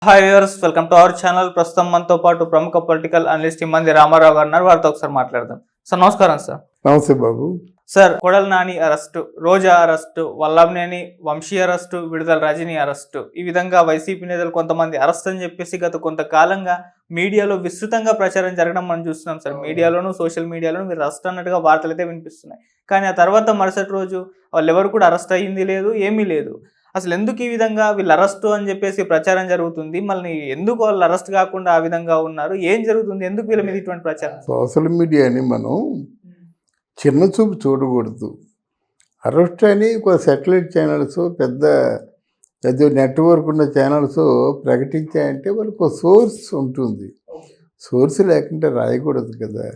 Hi viewers, welcome to our channel. ప్రస్తుతం మనతో పాటు ప్రముఖ పొలిటికల్ అనలిస్ట్ మంది రామారావు గారు ఉన్నారు. వారితో ఒకసారి మాట్లాడదాం. సార్ నమస్కారం. సార్ నమస్తే బాబు. సార్, కొడాలి నాని అరెస్టు, రోజా అరెస్టు, వల్లభనేని వంశీ అరెస్టు, విడుదల రజనీ అరెస్టు, ఈ విధంగా వైసీపీ నేతలు కొంతమంది అరెస్ట్ అని చెప్పేసి గత కొంతకాలంగా మీడియాలో విస్తృతంగా ప్రచారం జరగడం మనం చూస్తున్నాం. సార్, మీడియాలోను సోషల్ మీడియాలోను మీరు అరెస్ట్ అన్నట్టుగా వార్తలు అయితే వినిపిస్తున్నాయి. కానీ ఆ తర్వాత మరుసటి రోజు వాళ్ళు ఎవరు కూడా అరెస్ట్ అయ్యింది లేదు, ఏమీ లేదు. అసలు ఎందుకు ఈ విధంగా వీళ్ళు అరెస్టు అని చెప్పేసి ప్రచారం జరుగుతుంది? మళ్ళీ ఎందుకు వాళ్ళు అరెస్ట్ కాకుండా ఆ విధంగా ఉన్నారు? ఏం జరుగుతుంది? ఎందుకు వీళ్ళ మీద ఇటువంటి ప్రచారం? సోషల్ మీడియాని మనం చిన్న చూపు చూడకూడదు. అరెస్ట్ అని ఒక సెటిలైట్ ఛానల్స్, పెద్ద నెట్వర్క్ ఉన్న ఛానల్స్ ప్రకటించాయంటే వాళ్ళకి ఒక సోర్స్ ఉంటుంది. సోర్స్ లేకుంటే రాయకూడదు కదా.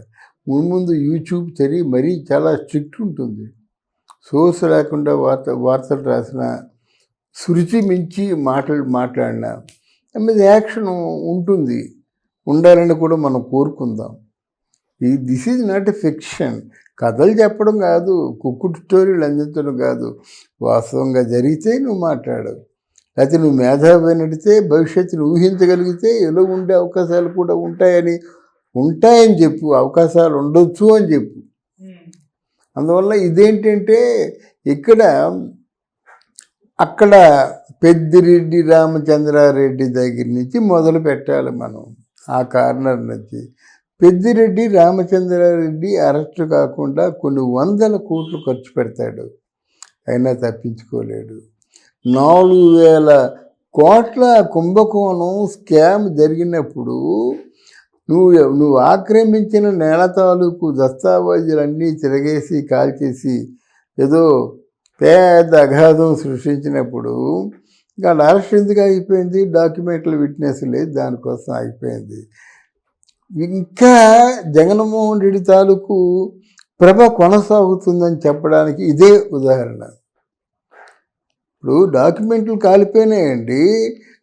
ముందు యూట్యూబ్ మరీ చాలా స్ట్రిక్ట్ ఉంటుంది. సోర్స్ లేకుండా వార్తలు రాసిన, శృతి మించి మాట్లాడినా మీద యాక్షన్ ఉంటుంది, ఉండాలని కూడా మనం కోరుకుందాం. This is not a fiction. కథలు చెప్పడం కాదు, కుక్కుడు స్టోరీలు అందించడం కాదు. వాస్తవంగా జరిగితే నువ్వు మాట్లాడవు, లేకపోతే నువ్వు మేధావి నడితే భవిష్యత్తును ఊహించగలిగితే ఏదో ఉండే అవకాశాలు కూడా ఉంటాయని చెప్పు. అవకాశాలు ఉండొచ్చు అని చెప్పు. అందువల్ల ఇదేంటంటే అక్కడ పెద్దిరెడ్డి రామచంద్రారెడ్డి దగ్గర నుంచి మొదలు పెట్టాలి మనం. ఆ కార్నర్ నుంచి పెద్దిరెడ్డి రామచంద్రారెడ్డి అరెస్ట్ కాకుండా కొన్ని 100 కోట్లు ఖర్చు పెడతాడు, అయినా తప్పించుకోలేడు. 4,000 కోట్ల కుంభకోణం స్కామ్ జరిగినప్పుడు నువ్వు ఆక్రమించిన నేల తాలూకు దస్తావేజులన్నీ తిరగేసి కాల్చేసి ఏదో పెద్ద అగాధం సృష్టించినప్పుడు ఇంకా అరెస్ట్ ఎందుకు ఆగిపోయింది? డాక్యుమెంట్లు విట్నెస్ లేదు, దానికోసం ఆగిపోయింది. ఇంకా జగన్మోహన్ రెడ్డి తాలూకు ప్రభ కొనసాగుతుందని చెప్పడానికి ఇదే ఉదాహరణ. ఇప్పుడు డాక్యుమెంట్లు కాలిపోయినాయండి.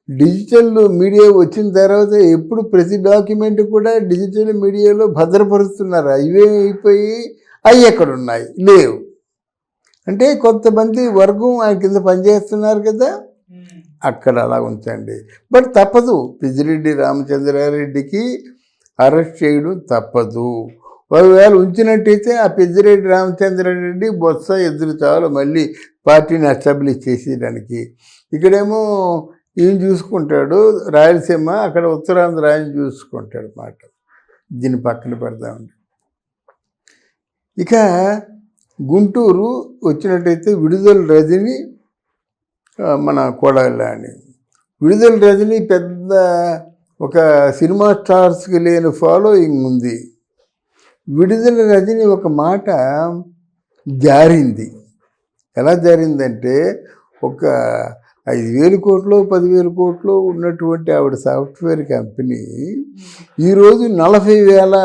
డిజిటల్ మీడియా వచ్చిన తర్వాత ఎప్పుడు ప్రతి డాక్యుమెంట్ కూడా డిజిటల్ మీడియాలో భద్రపరుస్తున్నారు. ఇవే అయిపోయి అవి ఎక్కడున్నాయి? లేవు. అంటే కొంతమంది వర్గం ఆయన కింద పనిచేస్తున్నారు కదా, అక్కడ అలా ఉంచండి. బట్ తప్పదు, పెద్దిరెడ్డి రామచంద్రారెడ్డికి అరెస్ట్ చేయడం తప్పదు. ఒకవేళ ఉంచినట్టయితే ఆ పెద్దిరెడ్డి రామచంద్రారెడ్డి బొత్స ఎదురు చాలు మళ్ళీ పార్టీని ఎస్టాబ్లిష్ చేసేయడానికి. ఇక్కడేమో ఈయన చూసుకుంటాడు రాయలసీమ, అక్కడ ఉత్తరాంధ్ర ఆయన చూసుకుంటాడు మాట. దీన్ని పక్కన పెడదామండి. ఇక గుంటూరు వచ్చినట్టయితే విడుదల రజని, మన కొడాలి. విడుదల రజని పెద్ద ఒక సినిమా స్టార్స్కి లేని ఫాలోయింగ్ ఉంది. విడుదల రజని ఒక మాట జారింది. ఎలా జారిందంటే, ఒక 5,000 కోట్లు 10,000 కోట్లు ఉన్నటువంటి ఆవిడ సాఫ్ట్వేర్ కంపెనీ ఈరోజు 40,000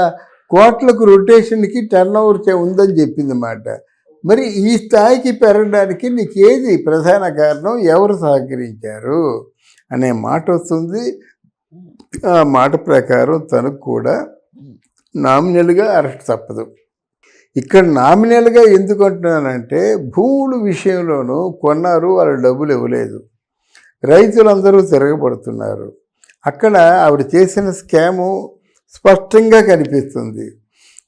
కోట్లకు రొటేషన్కి టర్న్ ఓవర్ ఉందని చెప్పింది మాట. మరి ఈ స్థాయికి పెరగడానికి నీకేది ప్రధాన కారణం? ఎవరు సహకరించారు అనే మాట వస్తుంది. ఆ మాట ప్రకారం తనకు కూడా నామినల్గా అరెస్ట్ తప్పదు. ఇక్కడ నామినల్గా ఎందుకు అంటున్నానంటే, భూముల విషయంలోనూ కొన్నారు, వాళ్ళు డబ్బులు ఇవ్వలేదు, రైతులందరూ తిరగబడుతున్నారు. అక్కడ ఆవిడ చేసిన స్కాము స్పష్టంగా కనిపిస్తుంది.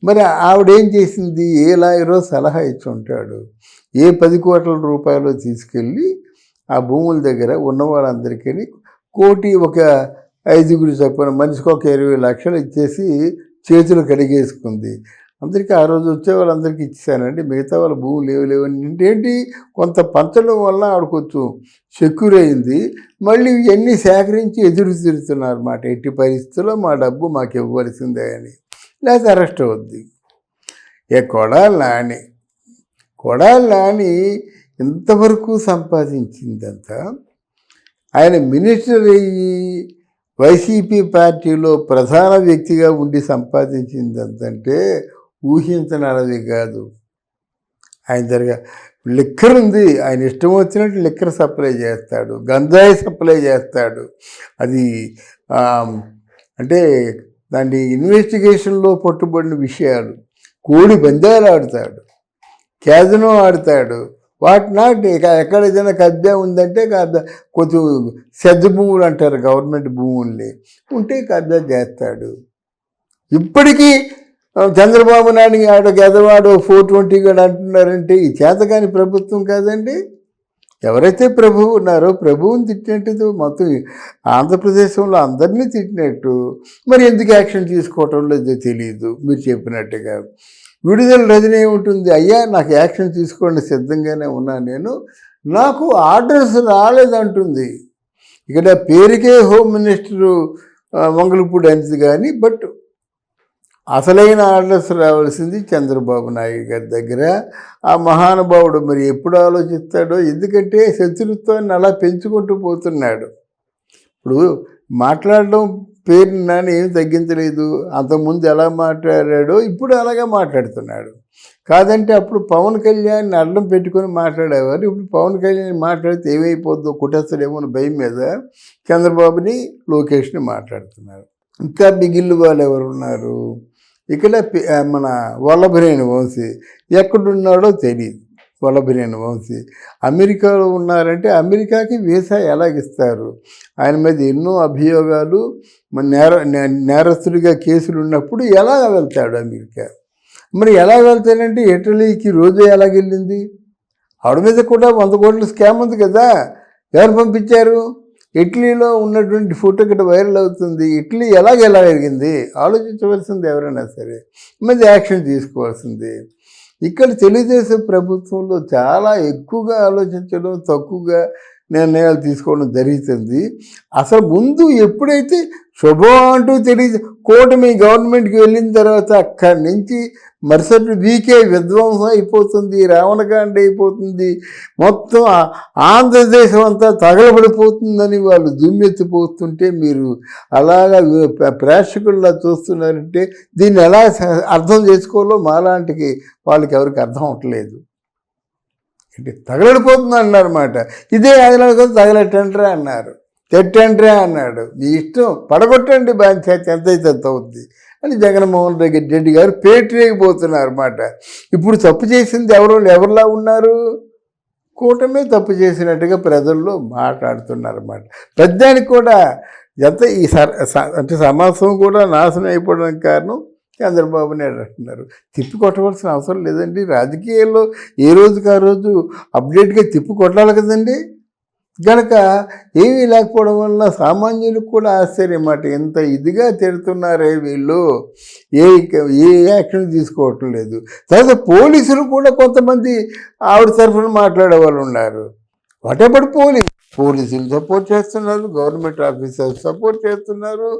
మరి ఆవిడేం చేసింది? ఏ లాయరో సలహా ఇచ్చి ఉంటాడు, ఏ 10 కోట్ల రూపాయలు తీసుకెళ్ళి ఆ భూముల దగ్గర ఉన్న వాళ్ళందరికీ కోటి, ఒక 5గురు చొప్పున మనిషికి ఒక 20 లక్షలు ఇచ్చేసి చేతులు కడిగేసుకుంది. అందరికీ ఆ రోజు వచ్చే వాళ్ళందరికీ ఇచ్చేసానండి, మిగతా వాళ్ళ భూములు లేవని ఏంటి కొంత పంచడం వల్ల ఆవిడ కొంచెం సెక్యూర్ అయింది. మళ్ళీ ఇవన్నీ సేకరించి ఎదురు తిరుగుతున్నారు మాట. ఎట్టి పరిస్థితుల్లో మా డబ్బు మాకు ఇవ్వవలసిందే అని, లేకపోతే అరెస్ట్ అవుద్ది. కొడాలి నాని ఇంతవరకు సంపాదించిందంతా, ఆయన మినిస్టర్ అయ్యి వైసీపీ పార్టీలో ప్రధాన వ్యక్తిగా ఉండి సంపాదించిందంటే ఊహించనది కాదు. ఆయన దగ్గర లిక్కర్ ఉంది, ఆయన ఇష్టం వచ్చినట్టు లిక్కర్ సప్లై చేస్తాడు, గంజాయి సప్లై చేస్తాడు. అది అంటే దాన్ని ఇన్వెస్టిగేషన్లో పట్టుబడిన విషయాలు. కోడి పందాలు ఆడతాడు, క్యాజినో ఆడతాడు, వాటి నాటి ఎక్కడ ఏదైనా కబ్జా ఉందంటే కొంచెం సెద్ద భూములు అంటారు గవర్నమెంట్ భూముల్ని ఉంటే కబ్జా చేస్తాడు. ఇప్పటికీ చంద్రబాబు నాయుడు ఆడ గెదవాడు 420 కూడా అంటున్నారంటే ఈ చేతగాని ప్రభుత్వం కాదండి. ఎవరైతే ప్రభువు ఉన్నారో ప్రభువుని తిట్టినట్టు మొత్తం ఆంధ్రప్రదేశంలో అందరినీ తిట్టినట్టు మరి ఎందుకు యాక్షన్ తీసుకోవటం లేదో తెలియదు. మీరు చెప్పినట్టుగా విడుదల రజనీ ఏముంటుంది, అయ్యా నాకు యాక్షన్ తీసుకోండి సిద్ధంగానే ఉన్నాను నేను, నాకు ఆర్డర్స్ రాలేదంటుంది. ఇక్కడ పేరుకే హోమ్ మినిస్టరు వంగలపూడి అనిత కానీ బట్ అసలైన ఆర్డర్స్ రావాల్సింది చంద్రబాబు నాయుడు గారి దగ్గర. ఆ మహానుభావుడు మరి ఎప్పుడు ఆలోచిస్తాడో, ఎందుకంటే శత్రుత్వాన్ని అలా పెంచుకుంటూ పోతున్నాడు. ఇప్పుడు మాట్లాడడం పేరు నాని ఏమి తగ్గించలేదు, అంతకుముందు ఎలా మాట్లాడాడో ఇప్పుడు అలాగే మాట్లాడుతున్నాడు. కాదంటే అప్పుడు పవన్ కళ్యాణ్ అడ్డం పెట్టుకొని మాట్లాడేవారు, ఇప్పుడు పవన్ కళ్యాణ్ మాట్లాడితే ఏమైపోద్దో కుటేస్తాడేమో భయం మీద చంద్రబాబుని లోకేష్ని మాట్లాడుతున్నారు. ఇంకా మిగిలిన వాళ్ళు ఎవరున్నారు ఇక్కడ, మన వల్లభనేని వంశీ ఎక్కడున్నాడో తెలియదు. వల్లభనేని వంశీ అమెరికాలో ఉన్నారంటే అమెరికాకి వీసా ఎలాగిస్తారు? ఆయన మీద ఎన్నో అభియోగాలు, నేరస్తుడిగా కేసులు ఉన్నప్పుడు ఎలా వెళ్తాడు అమెరికా? మరి ఎలా వెళ్తాడంటే ఇటలీకి రోజు ఎలాగెళ్ళింది? ఆవిడ మీద కూడా 100 కోట్ల స్కామ్ ఉంది కదా, ఎవరు పంపించారు? ఇటలీలో ఉన్నటువంటి ఫోటో ఇక్కడ వైరల్ అవుతుంది. ఇటలీ ఎలా జరిగింది ఆలోచించవలసింది ఎవరైనా సరే, మీద యాక్షన్ తీసుకోవాల్సింది. ఇక్కడ తెలుగుదేశం ప్రభుత్వంలో చాలా ఎక్కువగా ఆలోచించడం, తక్కువగా నిర్ణయాలు తీసుకోవడం జరుగుతుంది. అసలు ముందు ఎప్పుడైతే శుభం అంటూ కూటమి గవర్నమెంట్కి వెళ్ళిన తర్వాత అక్కడి నుంచి మరుసటి వీకే విధ్వంసం అయిపోతుంది, రావణకాండ అయిపోతుంది, మొత్తం ఆంధ్రదేశం అంతా తగలబడిపోతుందని వాళ్ళు దుమ్మెత్తిపోతుంటే మీరు అలాగా ప్రేక్షకుల్లా చూస్తున్నారంటే దీన్ని ఎలా అర్థం చేసుకోవాలో మాలాంటికి వాళ్ళకి ఎవరికి అర్థం అవట్లేదు. తగలడిపోతుంది అన్నారన్నమాట. ఇదే ఆదిలాబాద్ తగలెట్టండ్రా అన్నారు, తెట్టండ్రా అన్నాడు. మీ ఇష్టం, పడగొట్టండి పంచాయతీ ఎంతైతే ఎంత అవుద్ది అని జగన్మోహన్ రెడ్డి గారు పేటరేగిపోతున్నారు అన్నమాట. ఇప్పుడు తప్పు చేసింది ఎవరిలా ఉన్నారు? కూటమే తప్పు చేసినట్టుగా ప్రజల్లో మాట్లాడుతున్నారన్నమాట. పెద్దానికి కూడా ఎంత అంటే సమాజం కూడా నాశనం అయిపోవడానికి కారణం చంద్రబాబు నాయుడు అంటున్నారు. తిప్పి కొట్టవలసిన అవసరం లేదండి. రాజకీయాల్లో ఏ రోజుకి ఆ రోజు అప్డేట్గా తిప్పి కొట్టాలి కదండి. కనుక ఏమీ లేకపోవడం వల్ల సామాన్యులకు కూడా ఆశ్చర్యం అన్నమాట. ఎంత ఇదిగా తిడుతున్నారే వీళ్ళు, ఏ యాక్షన్ తీసుకోవటం లేదు. తర్వాత పోలీసులు కూడా కొంతమంది ఆవిడ తరఫున మాట్లాడే వాళ్ళు ఉన్నారు. వాటెప్పుడు పోలీసులు సపోర్ట్ చేస్తున్నారు, గవర్నమెంట్ ఆఫీసర్స్ సపోర్ట్ చేస్తున్నారు,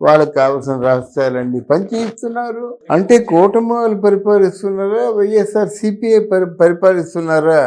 వాళ్ళకి కావాల్సిన రాష్ట్రాలన్నీ పంచిస్తున్నారు. అంటే కూటమి వాళ్ళు పరిపాలిస్తున్నారా, వైఎస్ఆర్ సిపిఐ పరిపాలిస్తున్నారా?